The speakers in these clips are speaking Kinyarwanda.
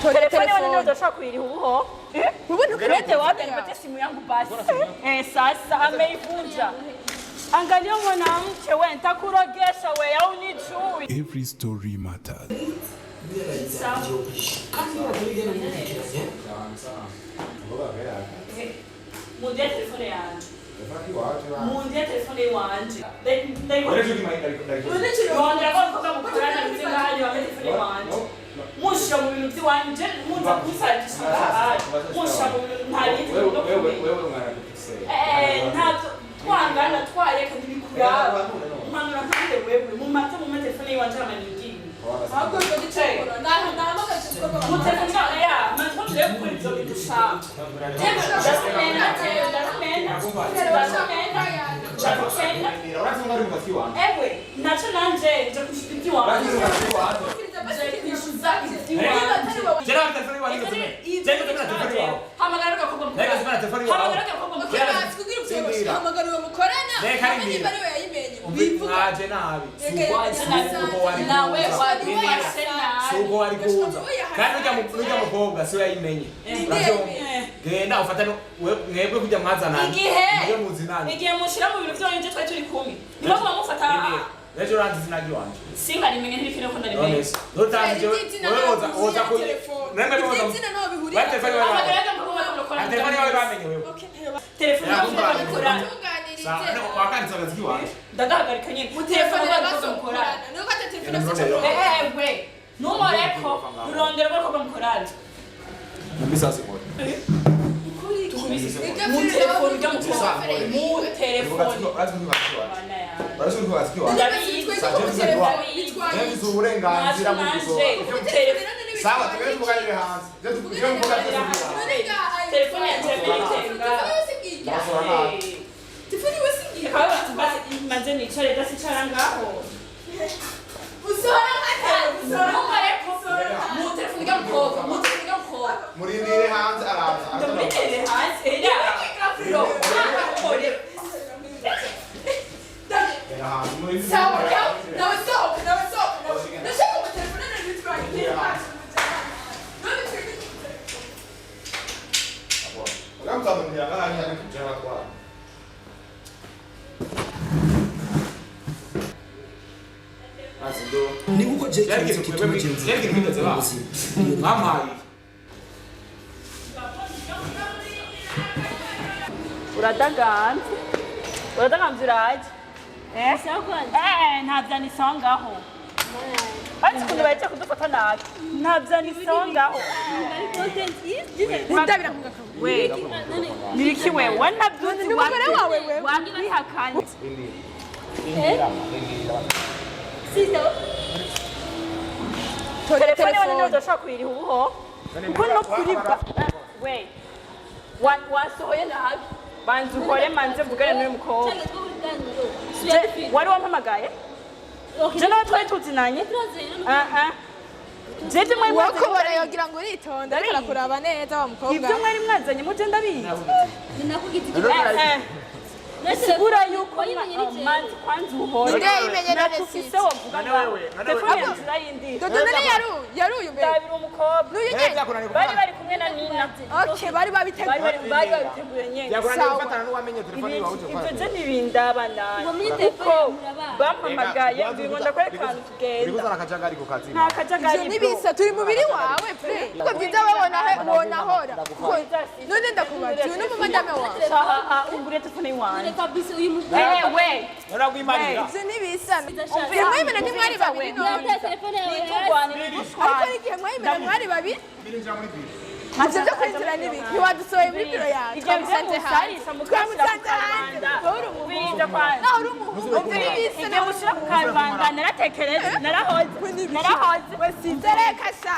Telefone wana ndio doshaka kuiriha ubuho. Wewe ntukarete wapi nipate simu yangu basi. Sasa ameivunja. Angalia mwanamke wewe nitakurogesha wewe au nijui. Every story matters. Mundia telefone yanje. Mundia telefone wanje. Musha mu bintu by'wanje munza kusadisha musha mu bintu ntari ntabwo twangana twayeka ntibikuraba umanura kandi wewe mu mata mu telefone yanje amanigi ahubwo cyo gicaye mu telefone ya mantumye kuri ibyo bidushaka ewe nacho nanje nje kushika iby'iwanje Umukobwa so yayimenye genda ufata mwebwe kujya mwazana igihe mushira mu bintu byonje twa turi kumwe niba mufata Lejo ranzi zinajua wanje. Singa limenye nibikire ko ndarimenye. Yes. Notanje wewe oza ku. Nembe boza. Wewe telefoni wawe. Telefoni wawe bamenye wewe. Telefoni wawe bakora. Sawa, wakati sabazi wanje. Ndagahagarika nyine. Mu telefoni wawe bakora. Nuko ate telefoni we. Numoreko urondera ko bamukorana. Mbisa siko. Mu telefoni bw'amukobwa. Mu telefoni. Barasho ntwasikiwa. Ngize uburenganzira mu bizo. Sawa, tugere tuganire hanze. Tugere mu kuganira telefoni ya Temitenga. Telefoni wasigiye. Manze nicare dasicara ngaho. Usora mu telefoni bw'amukobwa. Mu telefoni bw'amukobwa. Murindire hanze araza. Ndamutire hanze. Ira. Sawa, nawe soka. Ndashaka mu telefone n'ibitwanye. Ugamuzamurira kandi ari kujana kwa. Azindo. Ni uko je kitu Mama. Uradaganze uraje. Ntabyanisongaho. Ariko kundi baje kudufata nabi. Ntabyanisongaho. Mutabira kungaka. We. Niriki we wanabyuzi wawe wabihakanye. Telefone wana ndio doshaka kuiriha ubuho. Kuko no kuriba. We. Wasohoye nabi. Banzu ukore manze mvugane n'uyu mukobwa. Wari wampamagaye? Je nawe twari tuzinanye? Jeje mwari wakobora yogira ngo uritonda ariko arakuraba neza wa mukobwa. Ibyo mwari mwazanye muje ndabizi. Sigura yuko manzi kwanza uhoye. Nakufise wovuga nawe. Telefone nzira yindi. Dodone yaru uyu mbere. Ndabira umukobwa. Bari kumwe na Nina. Okay, bari babiteguye. Bari babiteguye nyene. Yakurana gufatana n'uwamenye telefoni wawe cyo fata. Ibyo ntibindaba naye. Kuko bampamagaye mbibonda kwerekana tugenda. Bikuzana kajagari ku kazi. Nta kajagari. Nibisa turi mubiri wawe pre. Kuko byiza wabona hora. None ndakubaza uyu ni madame wawe. Ungure telefone yawe. Kabisa uyu mukobwa. We. Uragwimarira. Izi nibisa. Mwimena ntimwari babiri none. Telefone yawe. Ariko igihe mwimena mwari babiri. Birinjira muri biro. Ivyo byo kwinjira n'ibiki ntiwadusohoye muri biro yawe. Twamusanze hanze. Twamusanze hanze. Uri umuhungu. Naho uri umuhungu. Nibisa. Igihe mushira ku karubanda naratekereza narahoze. Wesinzereka sha.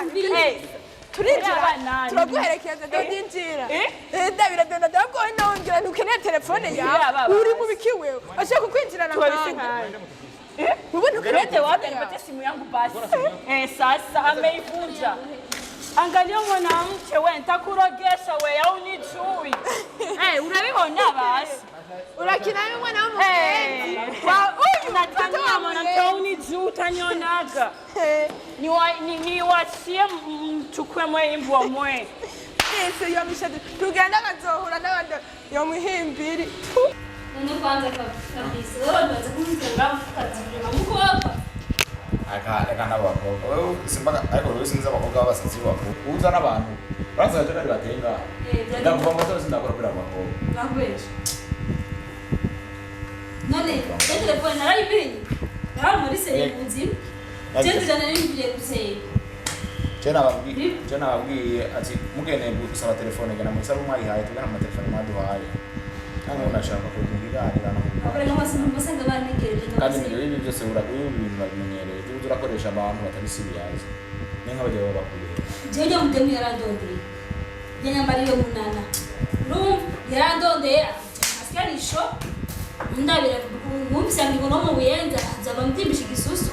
Turinjira turaguherekeza ndinjira ndabira dona dako nongera ntukeneye telefone yawe uri mu bikiwe ashaka kukwinjirana nawe ubu ntukeneye wapi nipate simu yangu basi sasa ameivunja. Angalia mwanamke wewe nitakurogesha wewe au nijui. Unabibona basi. Urakina n'umwana w'umugenzi. Wa uyu natania mwana Utanionaga. Niwachie mchukue mwe imbwa mwe. Ese yo mishadu. Tugenda kazohura n'abandi yo muhimbiri. None kwanza kabisa. Wewe unaweza kumtanga mkazima Umukobwa. Aka n'abakobwa. Wewe simbaga ariko wewe sinza abakobwa babasazi bako. Uza n'abantu. Baza cyo kari batenga. Ndakuva moto sindakora kuri abakobwa. Nakweje. None telefone narayibinye. Naho muri seri ubuzima. Cyende jana n'imbiye guseye. Jana babwiye ati mugene gusaba telefone gana muri sabu mwayihaye tugana mu telefone mwaduhaye. Kandi unashaka kugiririra na. Abure n'amasomo basanga banegereje. Kandi ibi byose uraguye ibintu babimenyereye. Byo urakoresha abantu batari sibiyazi. Nenga bajya babakuye. Jeje mudemu yarandondeye. Nyambariye munana. Yarandondeye asikarisho. Ndabira ngumvise ngo no mu buyenza nzaba mtimbisha igisusu.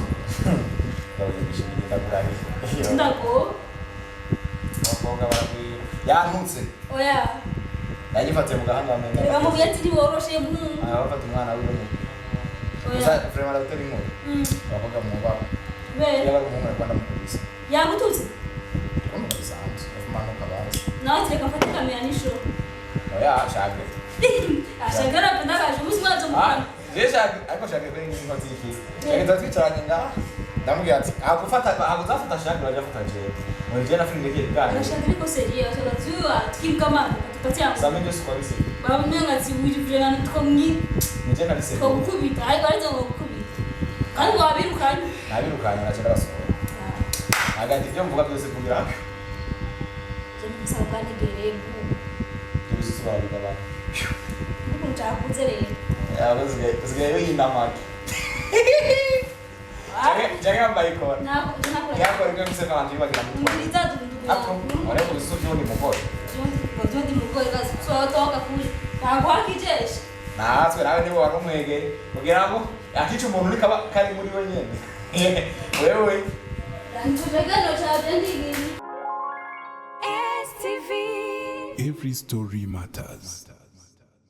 Ndago. Abakobwa barabwiye. Yantutse. Oya. Yagifate mu gahanga amenga. Reba mu buyenzi woroshe mu. Bafata umwana wiwe mu. Oya. Vraiment utari mu. Abakobwa mu baba. Be. Yaba mu mwana kwanda mu polisi. Yagututse. Umusanzu. Afumano kabazi. Nawe tireka mfate kamera nisho. Oya shage. Ashagara pendaga ubuzi mwazo mukana. Shage ariko shage kuri nkoti iki. Shage twakicaranye ngaha. Ndamubwira ati akuzafata shage wajafata je. Mwenje na filime yake gani? Ashagara ariko seria tukazuwa tukimkamana tupatia. Sasa ndio siko bise. Bamenga ati wiji vrena tukomnyi. Mwenje na lise. Ko gukubita ariko arizo ngo gukubita. Kandi wabirukanye. Nabirukanye nacyo basohora. Agati byo mvuga byose kugira hapo. Sabani gerego. Tubisi barabika bana. Nchakuze rero. Zigaye yinamaki. Jaga mbayiko. Yako riko kusema wanji bagira mutwa. Nditatu ndugu. Ako, wale kuzisu ndi mukoro. Ndi mukoro kazi toka kuri. Ntabwo hakijesha. Natwe nawe nibo warumwege. Kugira ngo akica umuntu uri kari muri we nyene. Wewe. Ntujagano cha ndigi. Every story matters.